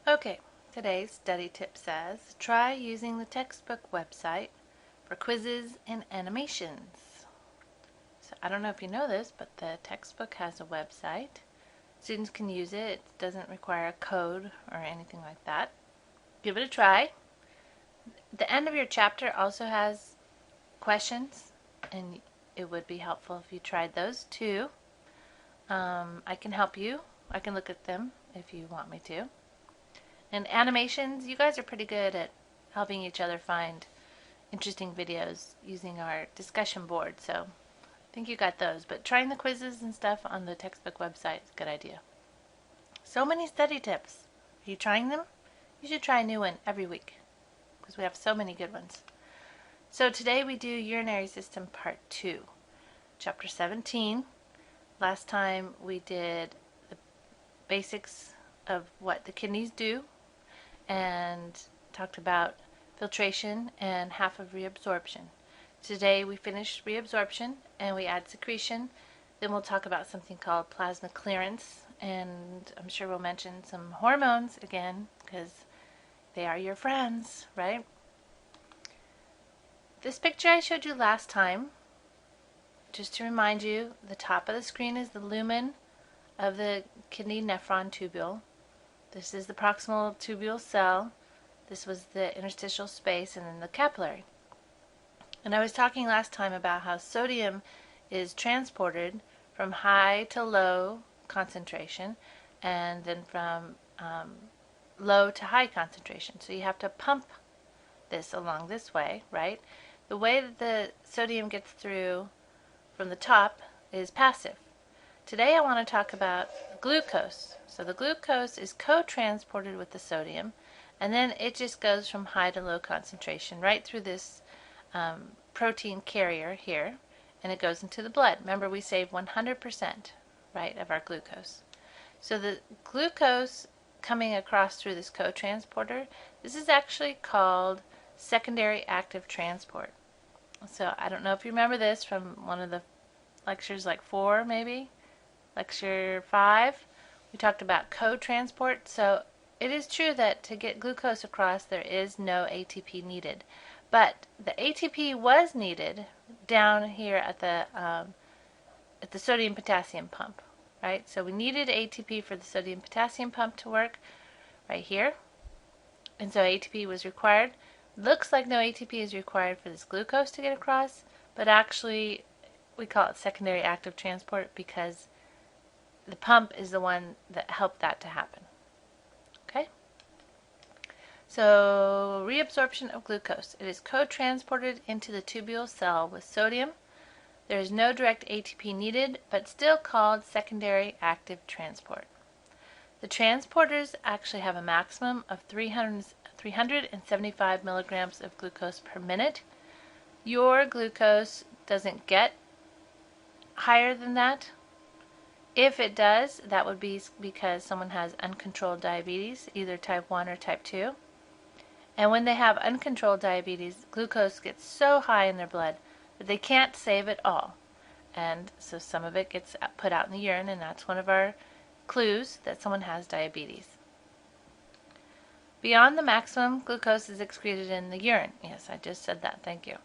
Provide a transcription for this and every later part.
Okay, today's study tip says, try using the textbook website for quizzes and animations. So I don't know if you know this, but the textbook has a website. Students can use it. It doesn't require a code or anything like that. Give it a try. The end of your chapter also has questions, and it would be helpful if you tried those too. I can help you. I can look at them if you want me to. And animations, you guys are pretty good at helping each other find interesting videos using our discussion board, so I think you got those. But trying the quizzes and stuff on the textbook website is a good idea. So many study tips. Are you trying them? You should try a new one every week because we have so many good ones. So today we do urinary system part 2, chapter 17. Last time we did the basics of what the kidneys do and talked about filtration and half of reabsorption. Today we finish reabsorption and we add secretion. Then we'll talk about something called plasma clearance, and I'm sure we'll mention some hormones again because they are your friends, right? This picture I showed you last time, just to remind you, the top of the screen is the lumen of the kidney nephron tubule. This is the proximal tubule cell. This was the interstitial space, and then the capillary. And I was talking last time about how sodium is transported from high to low concentration, and then from low to high concentration. So you have to pump this along this way, right? The way that the sodium gets through from the top is passive. Today I want to talk about glucose. So the glucose is co-transported with the sodium, and then it just goes from high to low concentration right through this protein carrier here, and it goes into the blood. Remember, we save 100%, right, of our glucose. So the glucose coming across through this co-transporter, this is actually called secondary active transport. So I don't know if you remember this from one of the lectures, like 4 maybe, lecture 5. We talked about co-transport. So it is true that to get glucose across there is no ATP needed, but the ATP was needed down here at the sodium potassium pump, right? So we needed ATP for the sodium potassium pump to work right here, and so ATP was required. Looks like no ATP is required for this glucose to get across, but actually we call it secondary active transport because the pump is the one that helped that to happen. Okay? So reabsorption of glucose. It is co-transported into the tubule cell with sodium. There is no direct ATP needed, but still called secondary active transport. The transporters actually have a maximum of 375 milligrams of glucose per minute. Your glucose doesn't get higher than that. If it does, that would be because someone has uncontrolled diabetes, either type 1 or type 2. And when they have uncontrolled diabetes, glucose gets so high in their blood that they can't save it all. And so some of it gets put out in the urine, and that's one of our clues that someone has diabetes. Beyond the maximum, glucose is excreted in the urine. Yes, I just said that. Thank you.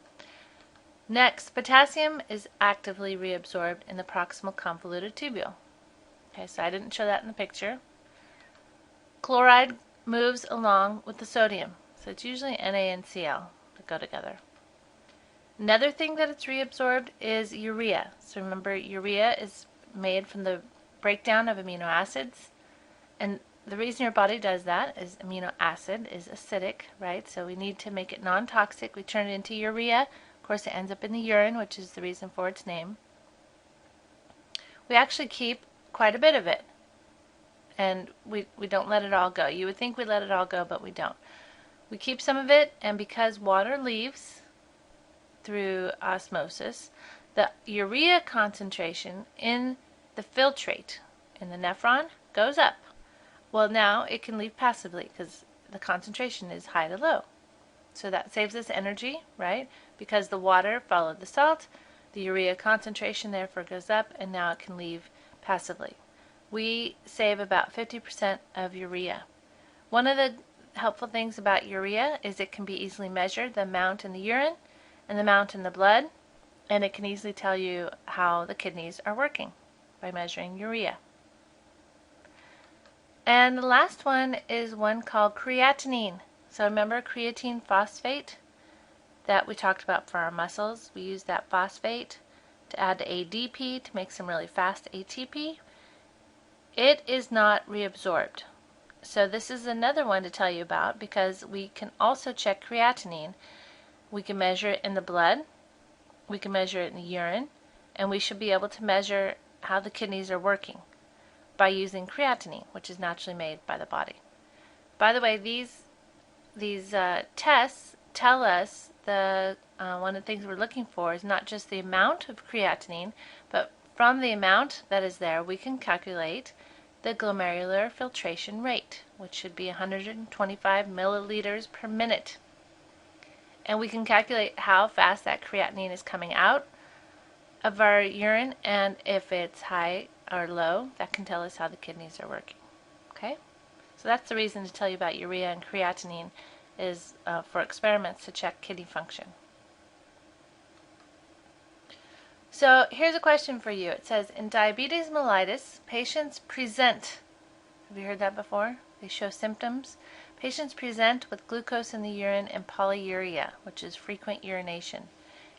Next, potassium is actively reabsorbed in the proximal convoluted tubule. Okay, so I didn't show that in the picture. Chloride moves along with the sodium. So it's usually Na and Cl that go together. Another thing that it's reabsorbed is urea. So remember, urea is made from the breakdown of amino acids. And the reason your body does that is amino acid is acidic, right? So we need to make it non-toxic. We turn it into urea. Of course, it ends up in the urine, which is the reason for its name. We actually keep quite a bit of it, and we don't let it all go. You would think we let it all go, but we don't. We keep some of it, and because water leaves through osmosis, the urea concentration in the filtrate in the nephron goes up. Well, now it can leave passively because the concentration is high to low. So that saves us energy, right? Because the water followed the salt, the urea concentration therefore goes up, and now it can leave passively. We save about 50% of urea. One of the helpful things about urea is it can be easily measured, the amount in the urine and the amount in the blood, and it can easily tell you how the kidneys are working by measuring urea. And the last one is one called creatinine. So remember creatine phosphate that we talked about for our muscles? We use that phosphate to add to ADP to make some really fast ATP. It is not reabsorbed. So this is another one to tell you about because we can also check creatinine. We can measure it in the blood, we can measure it in the urine, and we should be able to measure how the kidneys are working by using creatinine, which is naturally made by the body. By the way, these tests tell us one of the things we're looking for is not just the amount of creatinine, but from the amount that is there, we can calculate the glomerular filtration rate, which should be 125 milliliters per minute. And we can calculate how fast that creatinine is coming out of our urine, and if it's high or low, that can tell us how the kidneys are working. Okay? So that's the reason to tell you about urea and creatinine is for experiments to check kidney function. So here's a question for you. It says, in diabetes mellitus, patients present, have you heard that before? They show symptoms. Patients present with glucose in the urine and polyuria, which is frequent urination.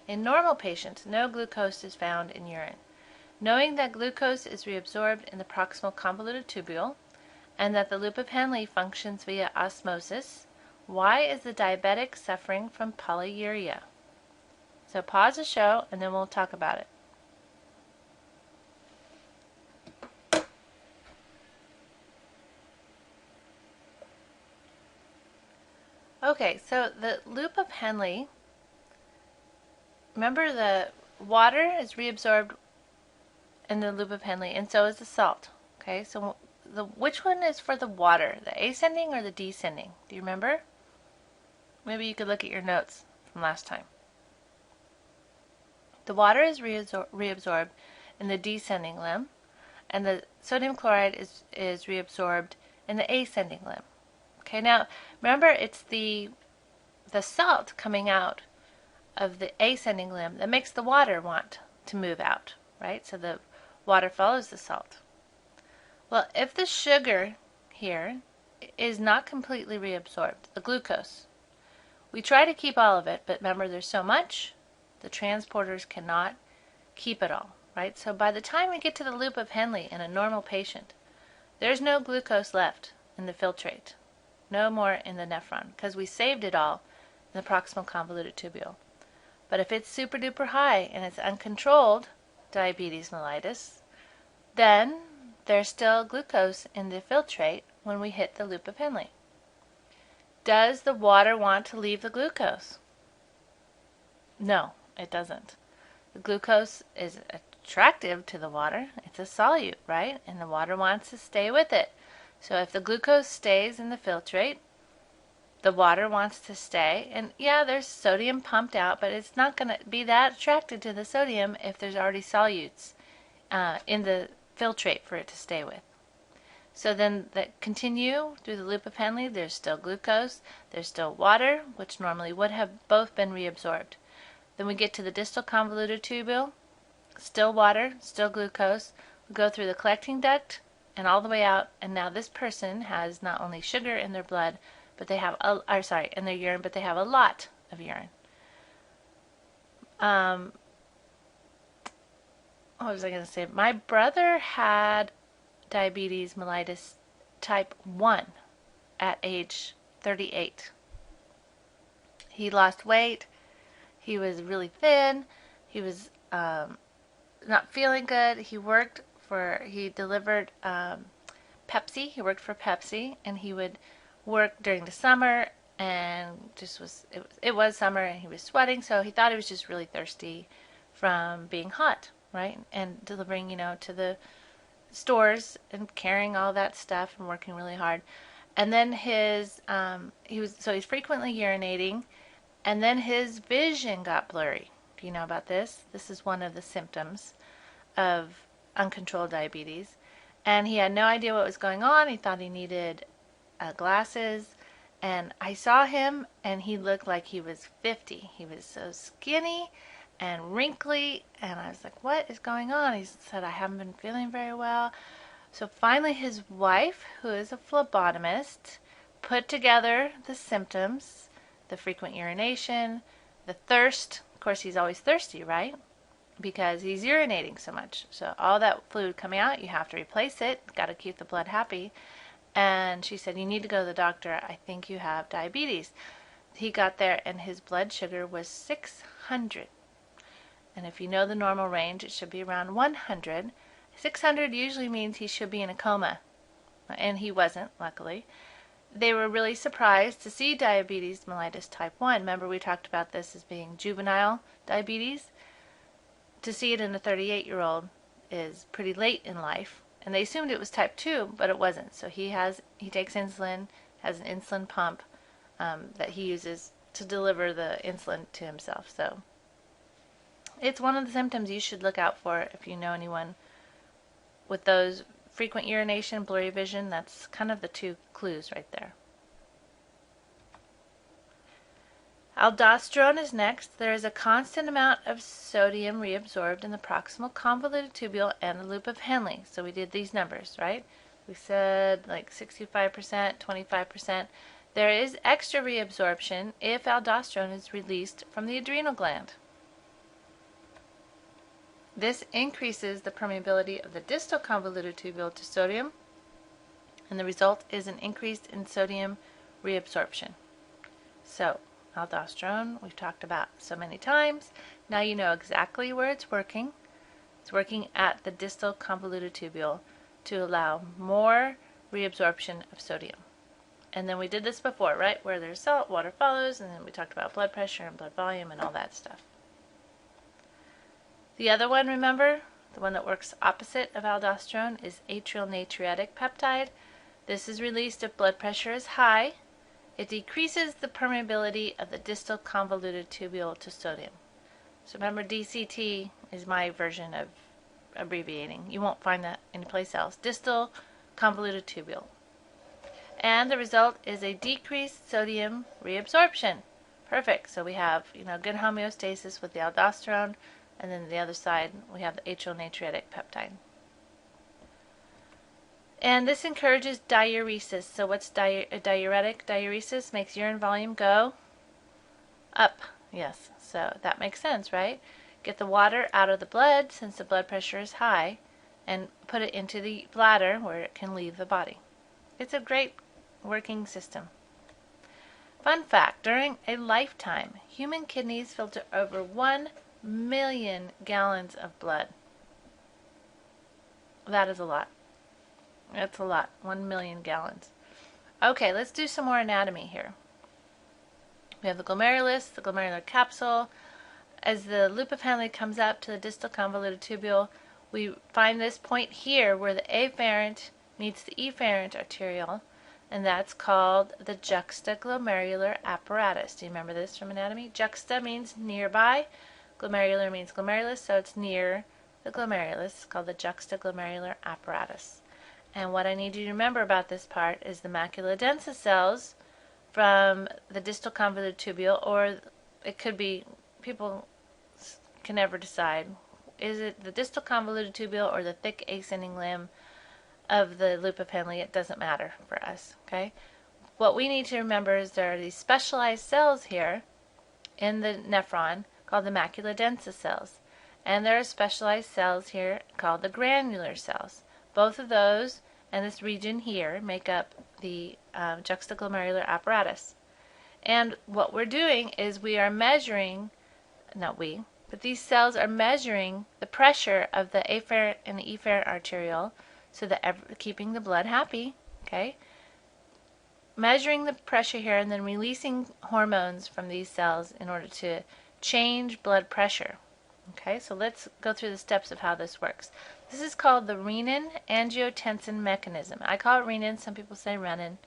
In normal patients, no glucose is found in urine. Knowing that glucose is reabsorbed in the proximal convoluted tubule and that the loop of Henle functions via osmosis, why is the diabetic suffering from polyuria? So pause the show and then we'll talk about it. Okay, so the loop of Henle, remember the water is reabsorbed in the loop of Henle and so is the salt. Okay, so which one is for the water, the ascending or the descending? Do you remember? Maybe you could look at your notes from last time. The water is reabsorbed in the descending limb, and the sodium chloride is reabsorbed in the ascending limb. Okay, now remember it's the salt coming out of the ascending limb that makes the water want to move out, right? So the water follows the salt. Well, if the sugar here is not completely reabsorbed, the glucose, we try to keep all of it, but remember there's so much, the transporters cannot keep it all, right? So by the time we get to the loop of Henle in a normal patient, there's no glucose left in the filtrate, no more in the nephron, because we saved it all in the proximal convoluted tubule. But if it's super duper high and it's uncontrolled diabetes mellitus, then there's still glucose in the filtrate when we hit the loop of Henle. Does the water want to leave the glucose? No, it doesn't. The glucose is attractive to the water. It's a solute, right? And the water wants to stay with it. So if the glucose stays in the filtrate, the water wants to stay. And yeah, there's sodium pumped out, but it's not going to be that attracted to the sodium if there's already solutes in the filtrate for it to stay with. So then that continue through the loop of Henle, there's still glucose, there's still water, which normally would have both been reabsorbed. Then we get to the distal convoluted tubule, still water, still glucose. We go through the collecting duct and all the way out, and now this person has not only sugar in their blood, but they have in their urine, but they have a lot of urine. What was I going to say? My brother had diabetes mellitus type 1 at age 38. He lost weight. He was really thin. He was not feeling good. He delivered Pepsi. He worked for Pepsi, and he would work during the summer, and it was summer, and he was sweating, so he thought he was just really thirsty from being hot, right? And delivering, to the stores and carrying all that stuff and working really hard. And then he's frequently urinating, and then his vision got blurry. Do you know about this? This is one of the symptoms of uncontrolled diabetes. And he had no idea what was going on. He thought he needed glasses, and I saw him, and he looked like he was 50. He was so skinny and wrinkly, and I was like, what is going on? He said, I haven't been feeling very well. So finally his wife, who is a phlebotomist, put together the symptoms, the frequent urination, the thirst. Of course, he's always thirsty, right? Because he's urinating so much. So all that fluid coming out, you have to replace it. Got to keep the blood happy. And she said, you need to go to the doctor. I think you have diabetes. He got there and his blood sugar was 600. And if you know the normal range, it should be around 100. 600 usually means he should be in a coma. And he wasn't, luckily. They were really surprised to see diabetes mellitus type 1. Remember, we talked about this as being juvenile diabetes. To see it in a 38-year-old is pretty late in life. And they assumed it was type 2, but it wasn't. So he takes insulin, has an insulin pump that he uses to deliver the insulin to himself. So it's one of the symptoms you should look out for if you know anyone with those frequent urination, blurry vision. That's kind of the two clues right there. Aldosterone is next. There is a constant amount of sodium reabsorbed in the proximal convoluted tubule and the loop of Henle. So we did these numbers, right? We said like 65%, 25%. There is extra reabsorption if aldosterone is released from the adrenal gland. This increases the permeability of the distal convoluted tubule to sodium, and the result is an increase in sodium reabsorption. So, aldosterone, we've talked about so many times. Now you know exactly where it's working. It's working at the distal convoluted tubule to allow more reabsorption of sodium. And then we did this before, right? Where there's salt, water follows, and then we talked about blood pressure and blood volume and all that stuff. The other one, remember, the one that works opposite of aldosterone is atrial natriuretic peptide. This is released if blood pressure is high. It decreases the permeability of the distal convoluted tubule to sodium. So remember, DCT is my version of abbreviating. You won't find that anyplace else. Distal convoluted tubule. And the result is a decreased sodium reabsorption. Perfect. So we have, good homeostasis with the aldosterone, and then the other side we have the atrial natriuretic peptide. And this encourages diuresis. So what's a diuretic? Diuresis makes urine volume go up. Yes, so that makes sense, right? Get the water out of the blood since the blood pressure is high and put it into the bladder where it can leave the body. It's a great working system. Fun fact, during a lifetime, human kidneys filter over 1 million gallons of blood. That is a lot. That's a lot. 1 million gallons. Okay, let's do some more anatomy here. We have the glomerulus, the glomerular capsule. As the loop of Henle comes up to the distal convoluted tubule, we find this point here where the afferent meets the efferent arteriole, and that's called the juxtaglomerular apparatus. Do you remember this from anatomy? Juxta means nearby. Glomerular means glomerulus, so it's near the glomerulus. It's called the juxtaglomerular apparatus. And what I need you to remember about this part is the macula densa cells from the distal convoluted tubule, or it could be, people can never decide, is it the distal convoluted tubule or the thick ascending limb of the loop of Henle? It doesn't matter for us, okay? What we need to remember is there are these specialized cells here in the nephron called the macula densa cells. And there are specialized cells here called the granular cells. Both of those and this region here make up the juxtaglomerular apparatus. And what we're doing is we are measuring, not we, but these cells are measuring the pressure of the afferent and the efferent arteriole, so that keeping the blood happy, okay? Measuring the pressure here and then releasing hormones from these cells in order to change blood pressure. Okay, so let's go through the steps of how this works. This is called the renin-angiotensin mechanism. I call it renin, some people say renin,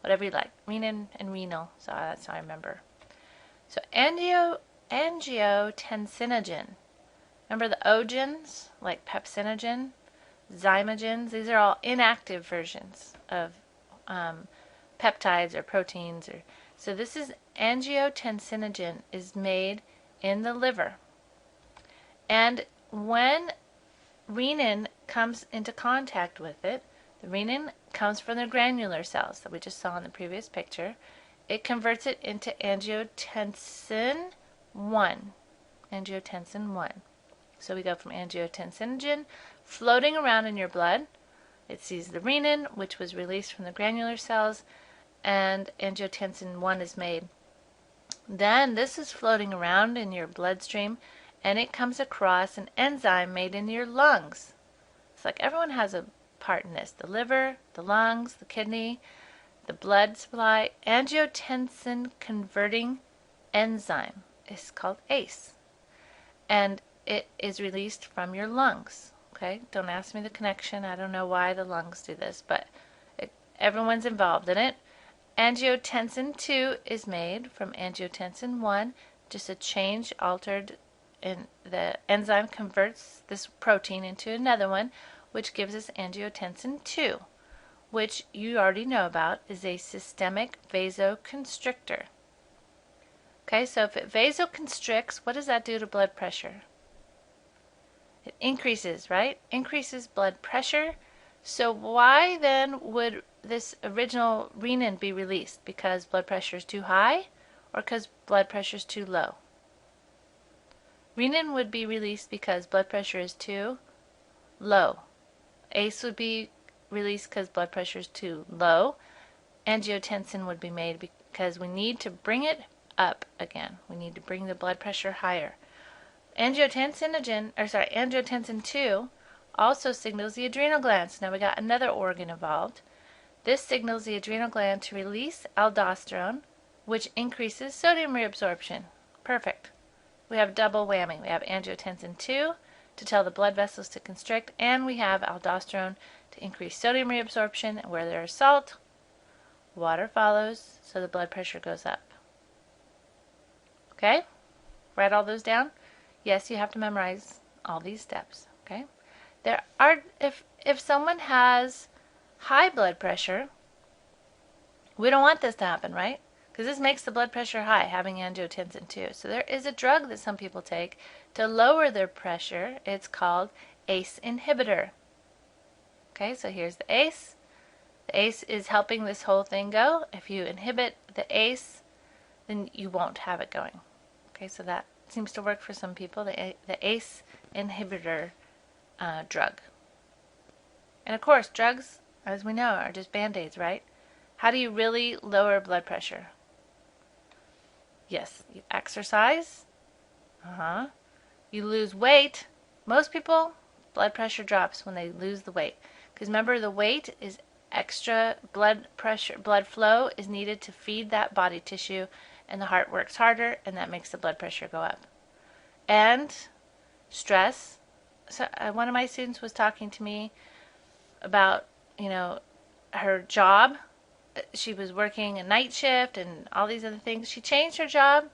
whatever you like. Renin and renal, so that's how I remember. So angiotensinogen. Remember the ogens, like pepsinogen, zymogens? These are all inactive versions of peptides or proteins. So this is angiotensinogen is made in the liver. And when renin comes into contact with it, the renin comes from the granular cells that we just saw in the previous picture. It converts it into angiotensin 1. Angiotensin 1. So we go from angiotensinogen floating around in your blood. It sees the renin, which was released from the granular cells, and angiotensin 1 is made. Then this is floating around in your bloodstream, and it comes across an enzyme made in your lungs. It's like everyone has a part in this. The liver, the lungs, the kidney, the blood supply. Angiotensin converting enzyme is called ACE. And it is released from your lungs. Okay, don't ask me the connection. I don't know why the lungs do this, but everyone's involved in it. Angiotensin 2 is made from angiotensin 1, just a change altered in the enzyme converts this protein into another one, which gives us angiotensin 2, which you already know about is a systemic vasoconstrictor. Okay, so if it vasoconstricts, what does that do to blood pressure? It increases, right? Increases blood pressure. So why then would this original renin be released? Because blood pressure is too high or because blood pressure is too low? Renin would be released because blood pressure is too low. ACE would be released because blood pressure is too low. Angiotensin would be made because we need to bring it up again. We need to bring the blood pressure higher. Angiotensin 2 also signals the adrenal glands. Now we got another organ involved. This signals the adrenal gland to release aldosterone, which increases sodium reabsorption. Perfect. We have double whammy. We have angiotensin 2 to tell the blood vessels to constrict, and we have aldosterone to increase sodium reabsorption. And where there is salt, water follows, so the blood pressure goes up. Okay? Write all those down? Yes, you have to memorize all these steps. Okay? There are, if someone has high blood pressure, we don't want this to happen, right? Because this makes the blood pressure high, having angiotensin 2. So there is a drug that some people take to lower their pressure. It's called ACE inhibitor. Okay, so here's the ACE. The ACE is helping this whole thing go. If you inhibit the ACE, then you won't have it going. Okay, so that seems to work for some people, the ACE inhibitor drug. And of course, drugs, as we know, are just band-aids, right? How do you really lower blood pressure? Yes, you exercise. You lose weight. Most people, blood pressure drops when they lose the weight. Because remember, the weight is extra blood pressure, blood flow is needed to feed that body tissue, and the heart works harder, and that makes the blood pressure go up. And stress. So one of my students was talking to me about, her job. She was working a night shift and all these other things. She changed her job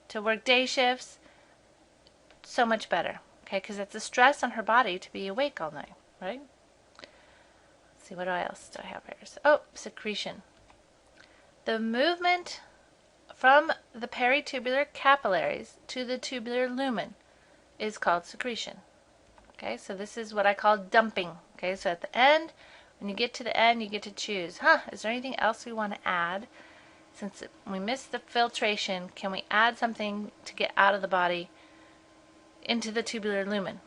to work day shifts. So much better, okay? Because it's a stress on her body to be awake all night, right? Let's see, what else do I have here? So, secretion. The movement from the peritubular capillaries to the tubular lumen is called secretion. Okay, so this is what I call dumping. Okay, so at the end, when you get to the end, you get to choose. Is there anything else we want to add? Since we missed the filtration, can we add something to get out of the body into the tubular lumen?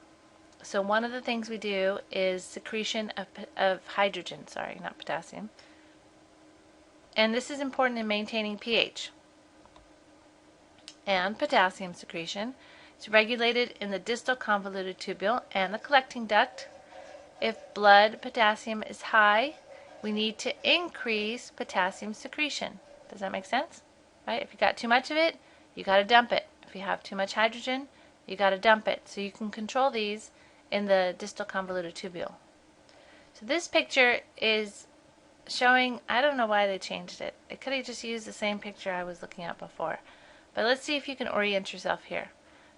So one of the things we do is secretion of hydrogen, not potassium. And this is important in maintaining pH. And potassium secretion is regulated in the distal convoluted tubule and the collecting duct. If blood potassium is high, we need to increase potassium secretion. Does that make sense? Right? If you got too much of it, you got to dump it. If you have too much hydrogen, you got to dump it. So you can control these in the distal convoluted tubule. So this picture is showing, I don't know why they changed it. It could have just used the same picture I was looking at before. But let's see if you can orient yourself here.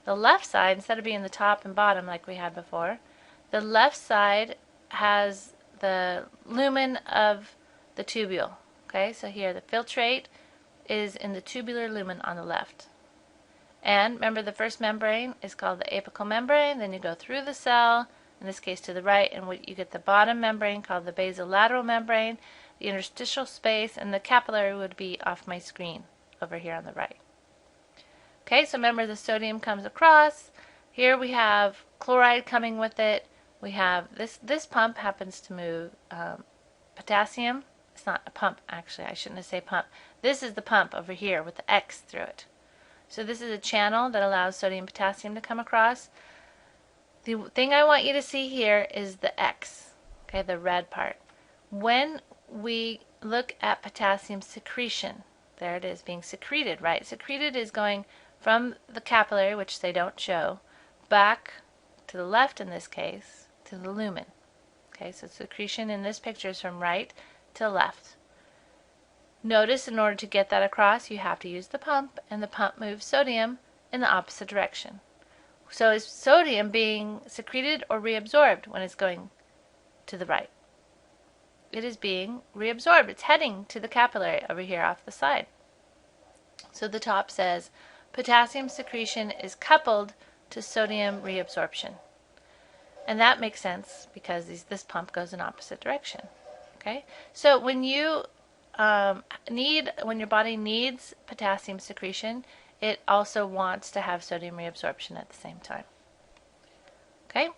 The left side, instead of being the top and bottom like we had before, the left side has the lumen of the tubule. Okay, so here the filtrate is in the tubular lumen on the left. And remember, the first membrane is called the apical membrane. Then you go through the cell, in this case to the right, and you get the bottom membrane called the basolateral membrane, the interstitial space, and the capillary would be off my screen over here on the right. Okay, so remember the sodium comes across. Here we have chloride coming with it. We have this pump happens to move potassium. It's not a pump, actually. I shouldn't have said pump. This is the pump over here with the X through it. So this is a channel that allows sodium and potassium to come across. The thing I want you to see here is the X, okay, the red part. When we look at potassium secretion, there it is being secreted, right? Secreted is going from the capillary, which they don't show, back to the left in this case, to the lumen. Okay, so secretion in this picture is from right to left. Notice in order to get that across, you have to use the pump, and the pump moves sodium in the opposite direction. So is sodium being secreted or reabsorbed when it's going to the right? It is being reabsorbed. It's heading to the capillary over here off the side. So the top says potassium secretion is coupled to sodium reabsorption. And that makes sense because this pump goes in opposite direction. Okay? So when you when your body needs potassium secretion, it also wants to have sodium reabsorption at the same time. Okay?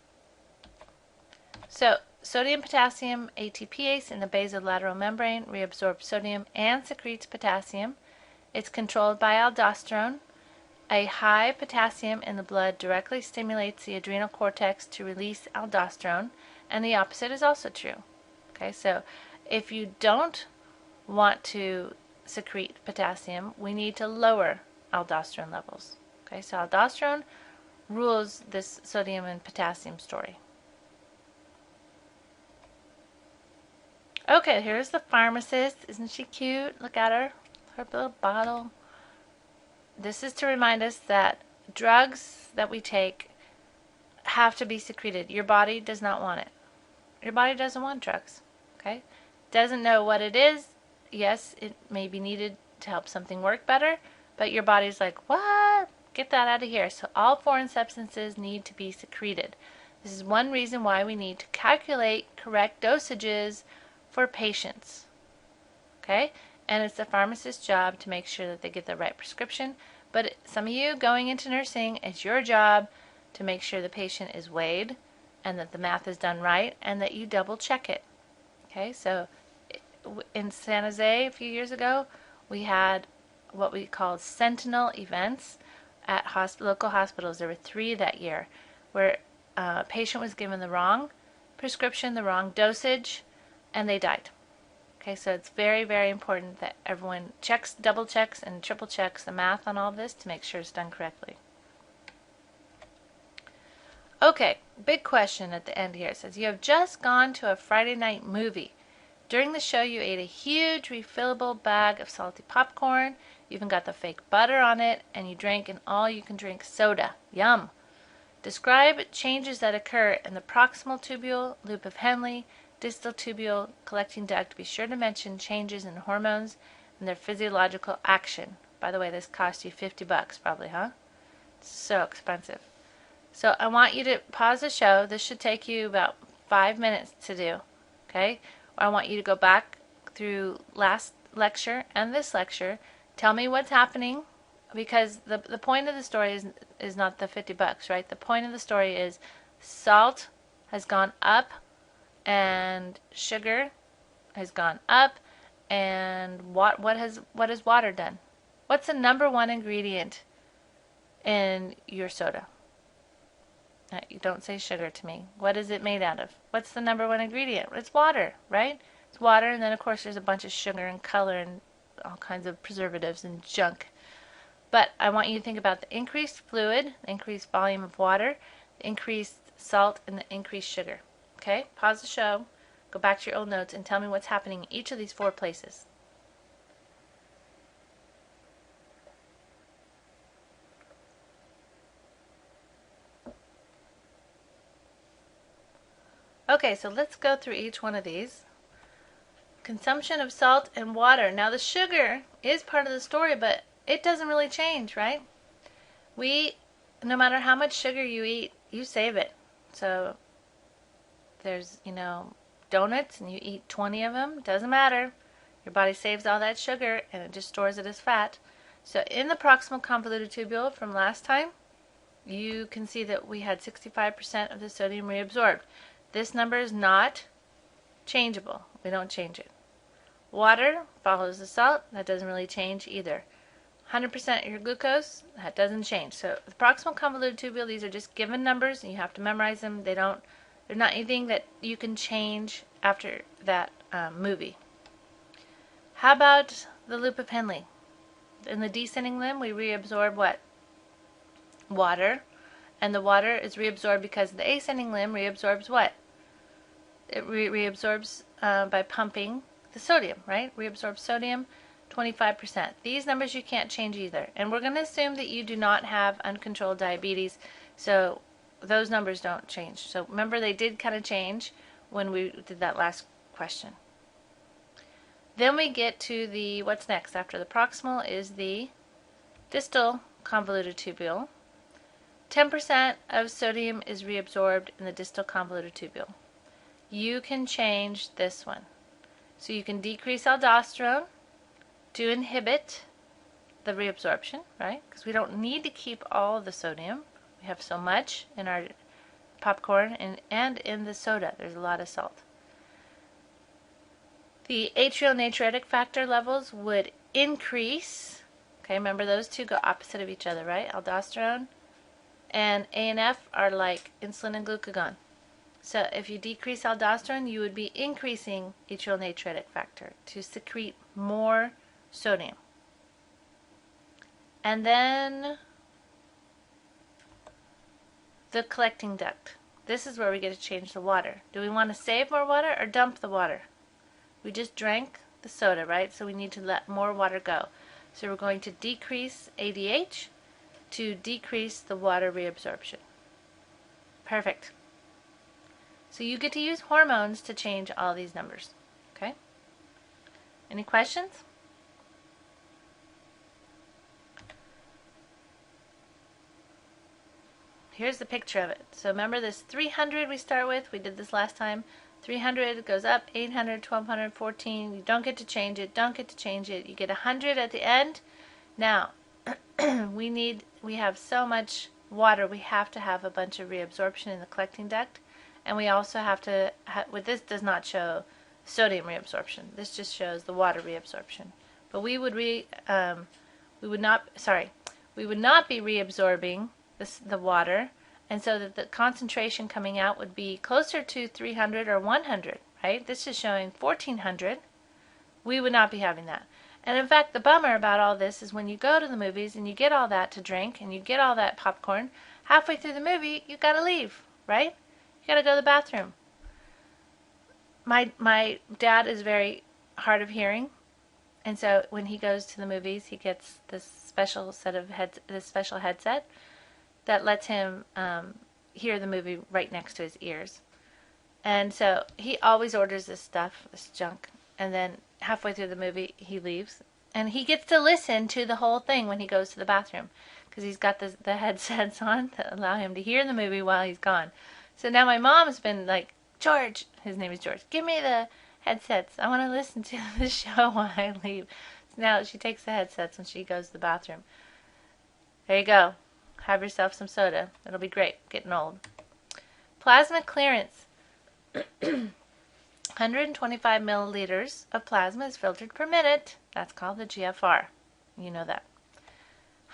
So sodium potassium ATPase in the basolateral membrane reabsorbs sodium and secretes potassium. It's controlled by aldosterone. A high potassium in the blood directly stimulates the adrenal cortex to release aldosterone, and the opposite is also true. Okay, so if you don't want to secrete potassium, we need to lower aldosterone levels. Okay, so aldosterone rules this sodium and potassium story. Okay, here's the pharmacist. Isn't she cute? Look at her. Her little bottle. This is to remind us that drugs that we take have to be secreted. Your body does not want it. Your body doesn't want drugs. Okay? Doesn't know what it is. Yes, it may be needed to help something work better, but your body's like, what? Get that out of here. So all foreign substances need to be secreted. This is one reason why we need to calculate correct dosages for patients. Okay? And it's the pharmacist's job to make sure that they get the right prescription. But some of you going into nursing, it's your job to make sure the patient is weighed and that the math is done right and that you double check it. Okay, so in San Jose a few years ago, we had what we called sentinel events at local hospitals. There were 3 that year where a patient was given the wrong prescription, the wrong dosage, and they died. Okay, so it's very, very important that everyone checks, double checks, and triple checks the math on all this to make sure it's done correctly. Okay, big question at the end here. It says, you have just gone to a Friday night movie. During the show, you ate a huge refillable bag of salty popcorn. You even got the fake butter on it, and you drank an all-you-can-drink soda. Yum! Describe changes that occur in the proximal tubule, loop of Henle, distal tubule, collecting duct. Be sure to mention changes in hormones and their physiological action. By the way, this cost you $50 probably, huh? It's so expensive. So I want you to pause the show. This should take you about 5 minutes to do. Okay? I want you to go back through last lecture and this lecture. Tell me what's happening, because the point of the story is not the $50, right? The point of the story is salt has gone up and sugar has gone up, and what has water done? What's the number one ingredient in your soda? You don't say sugar to me. What is it made out of? What's the number one ingredient? It's water, right? It's water, and then of course there's a bunch of sugar and color and all kinds of preservatives and junk. But I want you to think about the increased fluid, the increased volume of water, the increased salt, and the increased sugar. Okay? Pause the show, go back to your old notes, and tell me what's happening in each of these 4 places. Okay, so let's go through each one of these. consumption of salt and water. Now the sugar is part of the story, but it doesn't really change, right? No matter how much sugar you eat, you save it. So there's, donuts and you eat 20 of them, doesn't matter. Your body saves all that sugar and it just stores it as fat. So in the proximal convoluted tubule from last time, you can see that we had 65% of the sodium reabsorbed. This number is not changeable. We don't change it. Water follows the salt. That doesn't really change either. 100% of your glucose, that doesn't change. So the proximal convoluted tubule, these are just given numbers and you have to memorize them. They're not anything that you can change after that movie. How about the loop of Henle? In the descending limb, we reabsorb what? Water. And the water is reabsorbed because the ascending limb reabsorbs what? It reabsorbs by pumping the sodium, right? Reabsorbs sodium, 25%. These numbers you can't change either. And we're going to assume that you do not have uncontrolled diabetes, so those numbers don't change. So remember, they did kind of change when we did that last question. Then we get to the, what's next after the proximal is the distal convoluted tubule. 10% of sodium is reabsorbed in the distal convoluted tubule. You can change this one. So you can decrease aldosterone to inhibit the reabsorption, right? Because we don't need to keep all of the sodium. We have so much in our popcorn and in the soda. There's a lot of salt. The atrial natriuretic factor levels would increase. Okay, remember those two go opposite of each other, right? Aldosterone and A and F are like insulin and glucagon. So if you decrease aldosterone, you would be increasing atrial natriuretic factor to secrete more sodium. And then the collecting duct. This is where we get to change the water. Do we want to save more water or dump the water? We just drank the soda, right? So we need to let more water go. So we're going to decrease ADH to decrease the water reabsorption. Perfect. So you get to use hormones to change all these numbers. Okay? Any questions? Here's the picture of it. So remember this 300 we start with? We did this last time. 300 goes up, 800, 1200, 14. You don't get to change it. Don't get to change it. You get 100 at the end. Now, we have so much water. We have to have a bunch of reabsorption in the collecting duct. And we also have to, this does not show sodium reabsorption. This just shows the water reabsorption. But we would not be reabsorbing the water, and so that the concentration coming out would be closer to 300 or 100, right? This is showing 1400. We would not be having that. And in fact, the bummer about all this is when you go to the movies and you get all that to drink and you get all that popcorn, halfway through the movie, you gotta leave, right? You gotta go to the bathroom. My dad is very hard of hearing, and so when he goes to the movies, he gets this special headset that lets him hear the movie right next to his ears. And so he always orders this stuff, this junk, and then halfway through the movie he leaves. And he gets to listen to the whole thing when he goes to the bathroom because he's got the headsets on that allow him to hear the movie while he's gone. So now my mom's been like, George, his name is George, give me the headsets. I want to listen to the show while I leave. So now she takes the headsets when she goes to the bathroom. There you go. Have yourself some soda. It'll be great. Getting old. Plasma clearance. 125 milliliters of plasma is filtered per minute. That's called the GFR. You know that.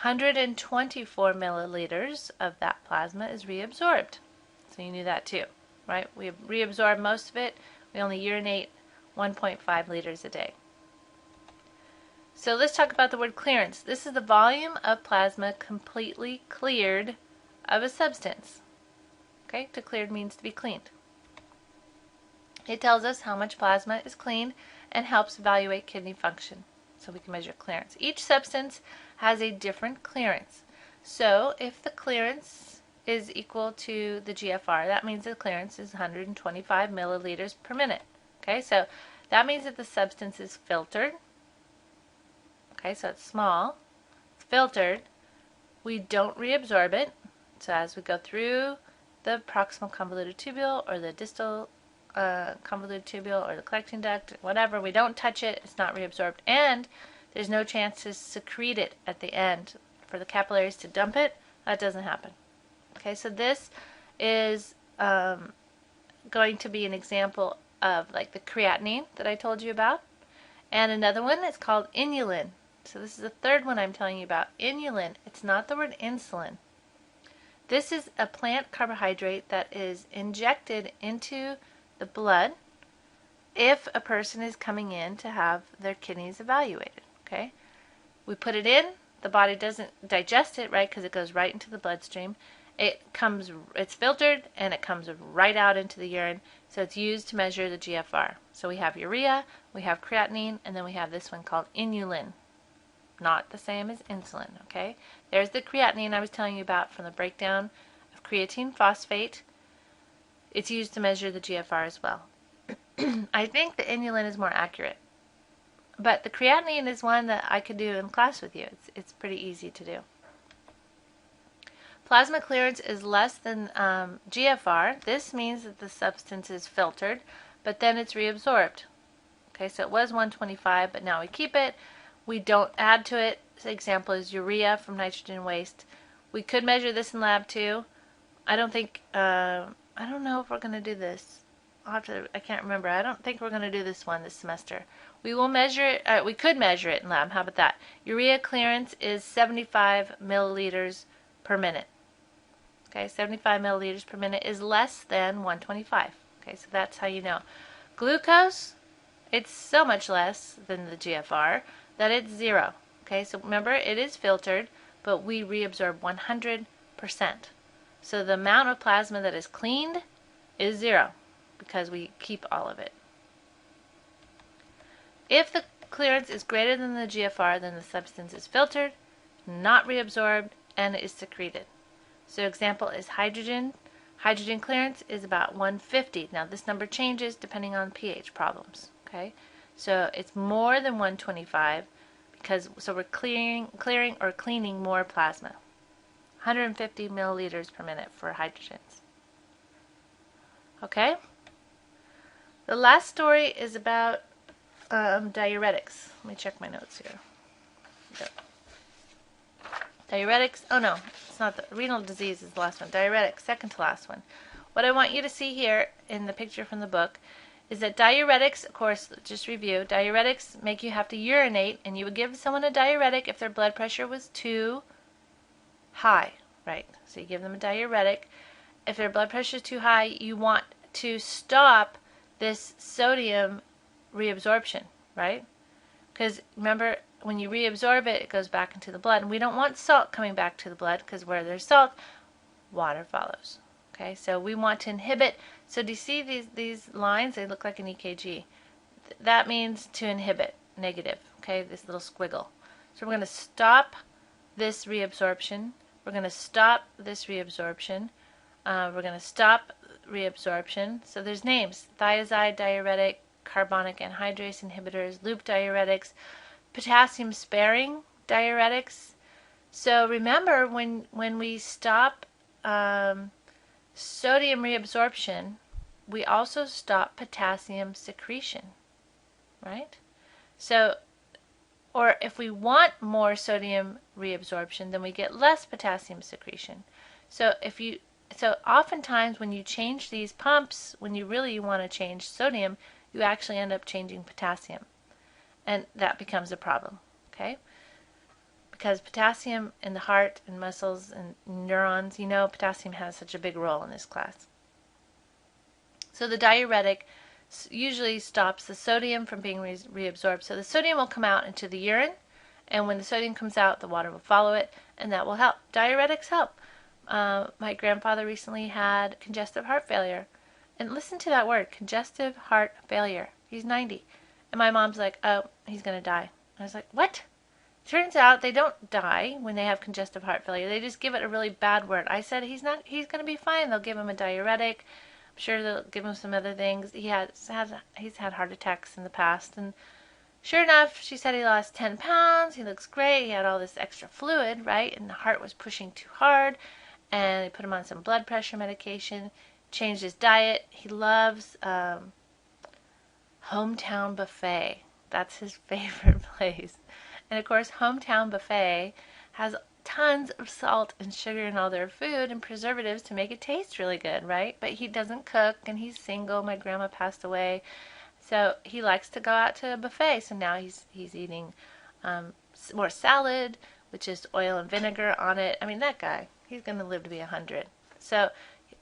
124 milliliters of that plasma is reabsorbed. So you knew that too, right? We reabsorb most of it. We only urinate 1.5 liters a day. So let's talk about the word clearance. This is the volume of plasma completely cleared of a substance. Okay, to cleared means to be cleaned. It tells us how much plasma is cleaned and helps evaluate kidney function. So we can measure clearance. Each substance has a different clearance. So if the clearance is equal to the GFR, that means the clearance is 125 milliliters per minute. Okay, so That means that the substance is filtered. Okay, so it's small. It's filtered. We don't reabsorb it. So as we go through the proximal convoluted tubule or the distal convoluted tubule or the collecting duct, whatever, we don't touch it. It's not reabsorbed. And there's no chance to secrete it at the end for the capillaries to dump it. That doesn't happen. Okay, so this is going to be an example of like the creatinine that I told you about. And another one is called inulin. So this is the third one I'm telling you about. Inulin. It's not the word insulin. This is a plant carbohydrate that is injected into the blood if a person is coming in to have their kidneys evaluated. Okay? We put it in. The body doesn't digest it, right, because it goes right into the bloodstream. It's filtered, and it comes right out into the urine. So it's used to measure the GFR. So we have urea, we have creatinine, and then we have this one called inulin. Not the same as insulin, okay? There's the creatinine I was telling you about from the breakdown of creatine phosphate. It's used to measure the GFR as well. I think the inulin is more accurate. But the creatinine is one that I could do in class with you. It's pretty easy to do. Plasma clearance is less than GFR. This means that the substance is filtered, but then it's reabsorbed. Okay, so it was 125, but now we keep it. We don't add to it. An example is urea from nitrogen waste. We could measure this in lab too. I don't know if we're going to do this. I can't remember. I don't think we're going to do this one this semester. We will measure it. We could measure it in lab. How about that? Urea clearance is 75 milliliters per minute. Okay, 75 milliliters per minute is less than 125. Okay, so that's how you know. Glucose, it's so much less than the GFR that it's 0. Okay, so remember, it is filtered, but we reabsorb 100%. So the amount of plasma that is cleaned is 0 because we keep all of it. If the clearance is greater than the GFR, then the substance is filtered, not reabsorbed, and is secreted. So example is hydrogen. Hydrogen clearance is about 150. Now this number changes depending on pH problems. Okay, so it's more than 125 so we're clearing or cleaning more plasma. 150 milliliters per minute for hydrogens. Okay. The last story is about diuretics. Let me check my notes here. Yep. Diuretics, oh no, it's not. The renal disease is the last one. Diuretics, second to last one. What I want you to see here in the picture from the book is that diuretics, of course, just review, diuretics make you have to urinate, and you would give someone a diuretic if their blood pressure was too high, right? So you give them a diuretic. If their blood pressure is too high, you want to stop this sodium reabsorption, right? Because remember, when you reabsorb it, it goes back into the blood. And we don't want salt coming back to the blood because where there's salt, water follows. Okay, so we want to inhibit. So do you see these lines? They look like an EKG. That means to inhibit, negative. Okay, this little squiggle. So we're going to stop this reabsorption. We're going to stop this reabsorption. We're going to stop reabsorption. So there's names: thiazide diuretic, carbonic anhydrase inhibitors, loop diuretics, potassium sparing diuretics. So remember, when we stop sodium reabsorption, we also stop potassium secretion, right? So, or if we want more sodium reabsorption, then we get less potassium secretion. So oftentimes when you change these pumps, when you really want to change sodium, you actually end up changing potassium. And that becomes a problem, okay? Because potassium in the heart and muscles and neurons, you know, potassium has such a big role in this class. So the diuretic usually stops the sodium from being reabsorbed. So the sodium will come out into the urine, and when the sodium comes out, the water will follow it, and that will help. Diuretics help. My grandfather recently had congestive heart failure. And listen to that word, congestive heart failure. He's 90. And my mom's like, oh, he's going to die. I was like, what? Turns out they don't die when they have congestive heart failure. They just give it a really bad word. I said, he's going to be fine. They'll give him a diuretic. sure they'll give him some other things. He's had heart attacks in the past, and sure enough, she said he lost 10 pounds. He looks great. He had all this extra fluid, right? And the heart was pushing too hard. And they put him on some blood pressure medication, changed his diet. He loves Hometown Buffet. That's his favorite place. And of course, Hometown Buffet has tons of salt and sugar in all their food and preservatives to make it taste really good, right? But he doesn't cook, and he's single. My grandma passed away. So he likes to go out to a buffet. So now he's eating more salad, which is oil and vinegar on it. I mean, that guy, he's going to live to be 100. So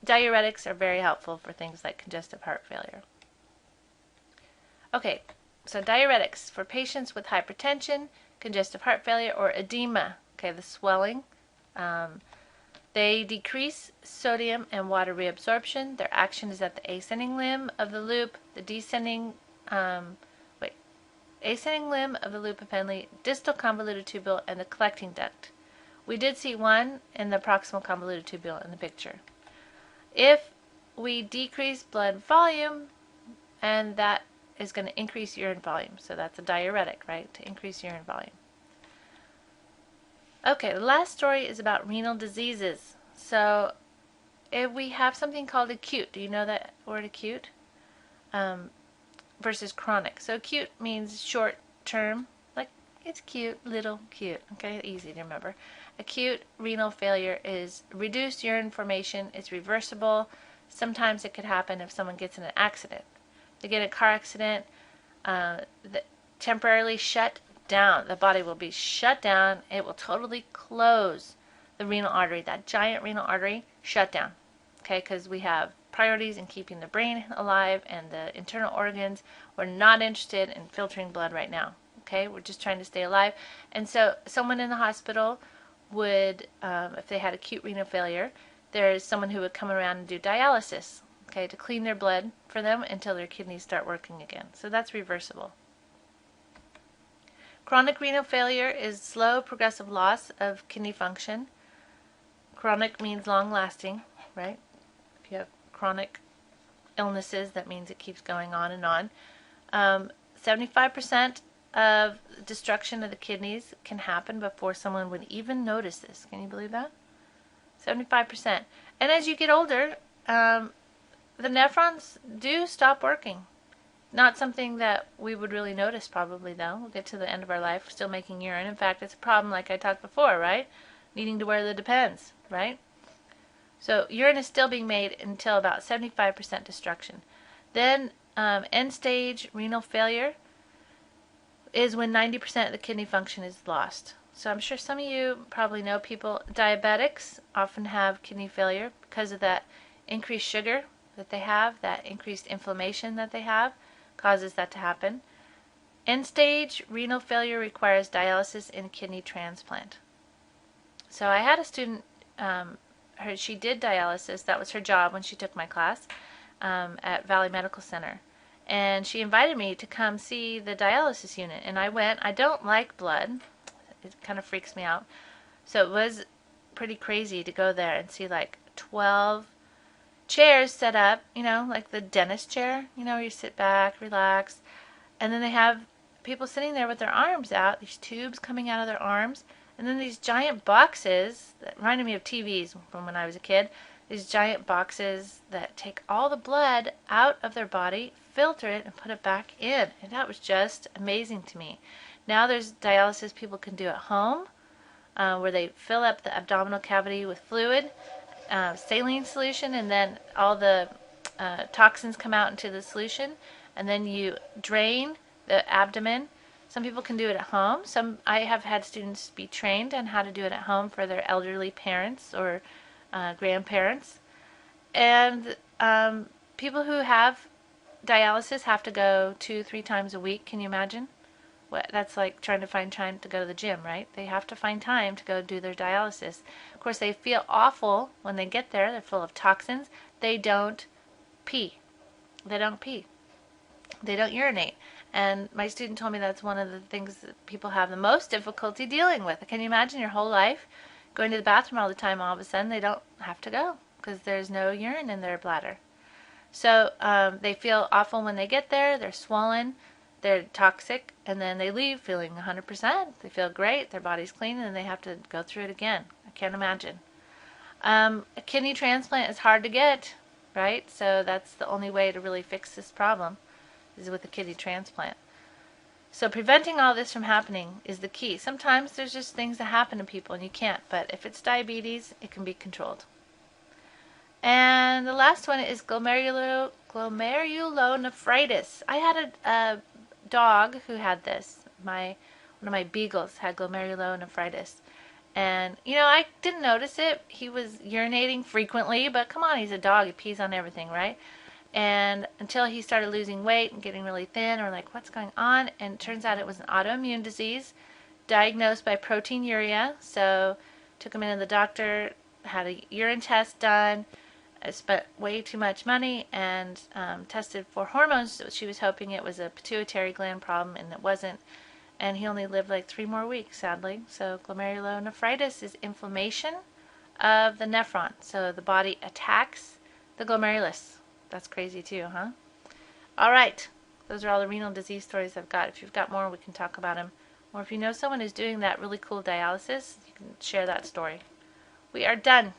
diuretics are very helpful for things like congestive heart failure. Okay, so diuretics for patients with hypertension, congestive heart failure, or edema. Okay, the swelling. They decrease sodium and water reabsorption. Their action is at the ascending limb of the loop, the descending, ascending limb of the loop of Henle, distal convoluted tubule, and the collecting duct. We did see one in the proximal convoluted tubule in the picture. If we decrease blood volume, and that is going to increase urine volume. So that's a diuretic, right? To increase urine volume. Okay, the last story is about renal diseases. So if we have something called acute, do you know that word acute? Versus chronic. So acute means short term, like it's cute, little cute, okay, easy to remember. Acute renal failure is reduced urine formation, it's reversible. Sometimes it could happen if someone gets in an accident. They get in a car accident, temporarily shut down. The body will be shut down. It will totally close the renal artery, that giant renal artery, shut down. Okay, because we have priorities in keeping the brain alive and the internal organs. We're not interested in filtering blood right now. Okay, we're just trying to stay alive. And so someone in the hospital would, if they had acute renal failure, there's someone who would come around and do dialysis, okay, to clean their blood for them until their kidneys start working again. So that's reversible. Chronic renal failure is slow progressive loss of kidney function. Chronic means long lasting, right? If you have chronic illnesses, that means it keeps going on and on. 75% of destruction of the kidneys can happen before someone would even notice this. Can you believe that? 75%. And as you get older, the nephrons do stop working. Not something that we would really notice probably, though. We'll get to the end of our life still making urine. In fact, it's a problem like I talked before, right? Needing to wear the Depends, right? So urine is still being made until about 75% destruction. Then end-stage renal failure is when 90% of the kidney function is lost. So I'm sure some of you probably know people, diabetics often have kidney failure because of that increased sugar that they have, that increased inflammation that they have causes that to happen. End-stage renal failure requires dialysis and kidney transplant. So I had a student, she did dialysis. That was her job when she took my class at Valley Medical Center. And she invited me to come see the dialysis unit. And I went. I don't like blood. It kind of freaks me out. So it was pretty crazy to go there and see like 12 chairs set up, you know, like the dentist chair, you know, where you sit back, relax. And then they have people sitting there with their arms out, these tubes coming out of their arms. And then these giant boxes that reminded me of TVs from when I was a kid. These giant boxes that take all the blood out of their body, filter it, and put it back in. And that was just amazing to me. Now there's dialysis people can do at home, where they fill up the abdominal cavity with fluid, saline solution, and then all the toxins come out into the solution. And then you drain the abdomen. Some people can do it at home. I have had students be trained on how to do it at home for their elderly parents or grandparents. And people who have dialysis have to go 2-3 times a week. Can you imagine? That's like trying to find time to go to the gym, right? They have to find time to go do their dialysis. Of course, they feel awful when they get there. They're full of toxins. They don't pee. They don't pee. They don't urinate. And my student told me that's one of the things that people have the most difficulty dealing with. Can you imagine your whole life going to the bathroom all the time, all of a sudden they don't have to go because there's no urine in their bladder. So they feel awful when they get there. They're swollen, they're toxic, and then they leave feeling 100%. They feel great, their body's clean, and they have to go through it again. I can't imagine. A kidney transplant is hard to get, right? So that's the only way to really fix this problem is with a kidney transplant. So preventing all this from happening is the key. Sometimes there's just things that happen to people and you can't, but if it's diabetes, it can be controlled. And the last one is glomerulonephritis. I had a dog who had this. One of my beagles had glomerulonephritis. And, I didn't notice it. He was urinating frequently, but come on, he's a dog. He pees on everything, right? And until he started losing weight and getting really thin, or like, what's going on? And it turns out it was an autoimmune disease diagnosed by proteinuria. So took him into the doctor, had a urine test done. I spent way too much money and tested for hormones. She was hoping it was a pituitary gland problem, and it wasn't. And he only lived like 3 more weeks, sadly. So glomerulonephritis is inflammation of the nephron. So the body attacks the glomerulus. That's crazy too, huh? All right. Those are all the renal disease stories I've got. If you've got more, we can talk about them. Or if you know someone who's doing that really cool dialysis, you can share that story. We are done.